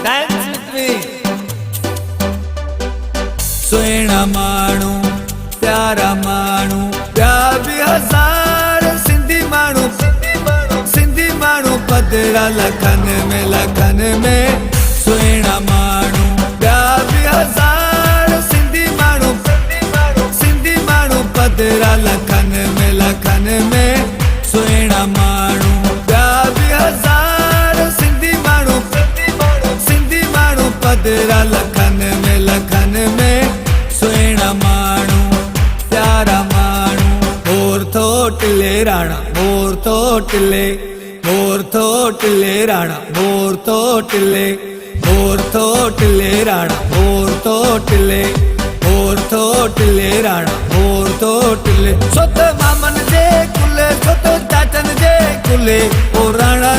Dance with me. सुहिणा माण्हू प्यारा माण्हू ॿिया बि हज़ार सिंधी माण्हू पधरा लखनि में सुहिणा माण्हू ॿिया बि हज़ार सिंधी माण्हू पधरा लखनि में सुहिणा माण्हू ॿिया बि हज़ार सिंधी माण्हू पधरा लखनि में सुहिणा माण्हू प्यारा माण्हू मोर थो टिले राणा मोर थो टिले राणा मोर थो टिले राणा मोर थो टिले राणा मोर थो टिले सो त मामन जे कुले सो त चाचन जे कुले ओ राणा